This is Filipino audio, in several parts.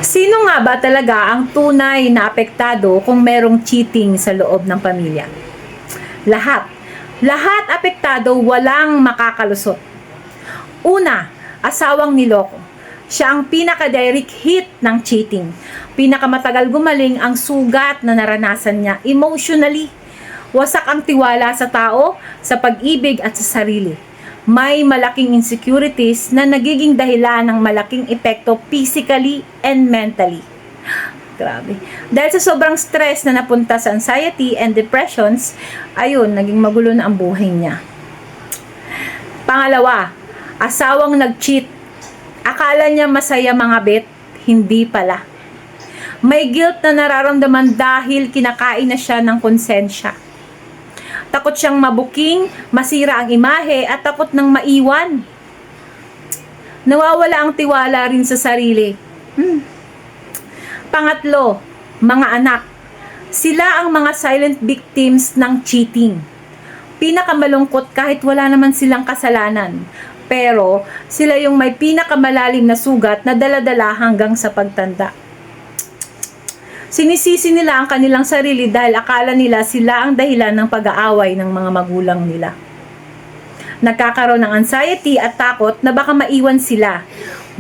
Sino nga ba talaga ang tunay na apektado kung merong cheating sa loob ng pamilya? Lahat. Lahat apektado, walang makakalusot. Una, asawang niloko. Siya ang pinaka-direct hit ng cheating. Pinakamatagal gumaling ang sugat na naranasan niya emotionally. Wasak ang tiwala sa tao, sa pag-ibig at sa sarili. May malaking insecurities na nagiging dahilan ng malaking epekto physically and mentally. Grabe. Dahil sa sobrang stress na napunta sa anxiety and depressions, ayun, naging magulo na ang buhay niya. Pangalawa, asawang nag-cheat. Akala niya masaya mga bet, hindi pala. May guilt na nararamdaman dahil kinakain na siya ng konsensya. Takot siyang mabuking, masira ang imahe at takot ng maiwan. Nawawala ang tiwala rin sa sarili. Pangatlo, mga anak. Sila ang mga silent victims ng cheating. Pinakamalungkot kahit wala naman silang kasalanan. Pero sila yung may pinakamalalim na sugat na dala-dala hanggang sa pagtanda. Sinisisi nila ang kanilang sarili dahil akala nila sila ang dahilan ng pag-aaway ng mga magulang nila. Nagkakaroon ng anxiety at takot na baka maiwan sila.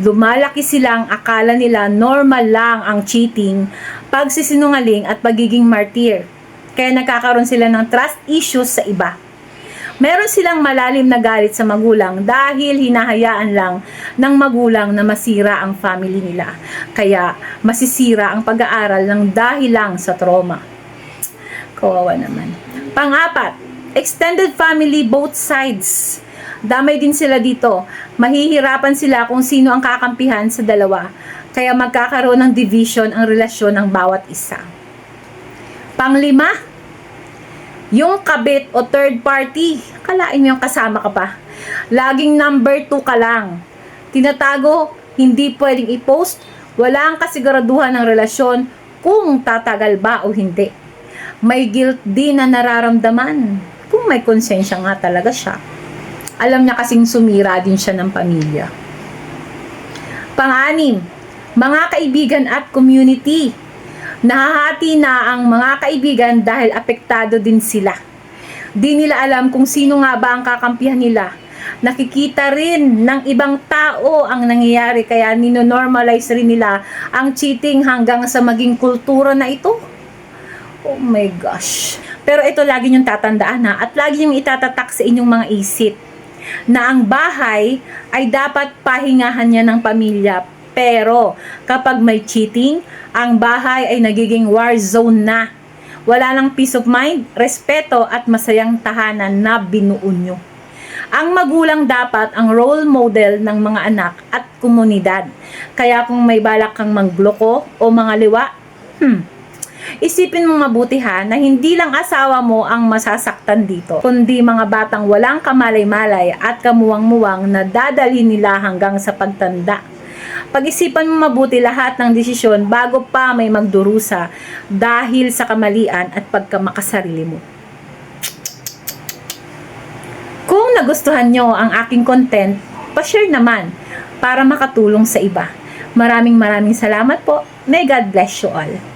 Lumalaki silang akala nila normal lang ang cheating, pagsisinungaling at pagiging martyr. Kaya nagkakaroon sila ng trust issues sa iba. Meron silang malalim na galit sa magulang dahil hinahayaan lang ng magulang na masira ang family nila. Kaya masisira ang pag-aaral ng dahil lang sa trauma. Kawawa naman. Pang-apat, extended family both sides. Damay din sila dito. Mahihirapan sila kung sino ang kakampihan sa dalawa. Kaya magkakaroon ng division ang relasyon ng bawat isa. Panglima, yung kabit o third party, kalain mo yung kasama ka pa. Laging number 2 ka lang. Tinatago, hindi pwedeng i-post, wala ang kasiguraduhan ng relasyon kung tatagal ba o hindi. May guilt din na nararamdaman kung may konsensya nga talaga siya. Alam niya kasing sumira din siya ng pamilya. Pang-anim, mga kaibigan at community. Nahahati na ang mga kaibigan dahil apektado din sila. Di nila alam kung sino nga ba ang kakampihan nila. Nakikita rin ng ibang tao ang nangyayari kaya nino-normalize rin nila ang cheating hanggang sa maging kultura na ito. Oh my gosh. Pero ito lagi niyong tatandaan at lagi niyong itatatak sa inyong mga isip na ang bahay ay dapat pahingahan niya ng pamilya. Pero kapag may cheating, ang bahay ay nagiging war zone na. Wala nang peace of mind, respeto at masayang tahanan na binuo nyo. Ang magulang dapat ang role model ng mga anak at komunidad. Kaya kung may balak kang mangloko o mga liwa, isipin mo mabuti ha na hindi lang asawa mo ang masasaktan dito, kundi mga batang walang kamalay-malay at kamuwang-muwang na dadalhin nila hanggang sa pagtanda. Pag-isipan mo mabuti lahat ng desisyon bago pa may magdurusa dahil sa kamalian at pagkamakasarili mo. Kung nagustuhan nyo ang aking content, pa-share naman para makatulong sa iba. Maraming salamat po. May God bless you all.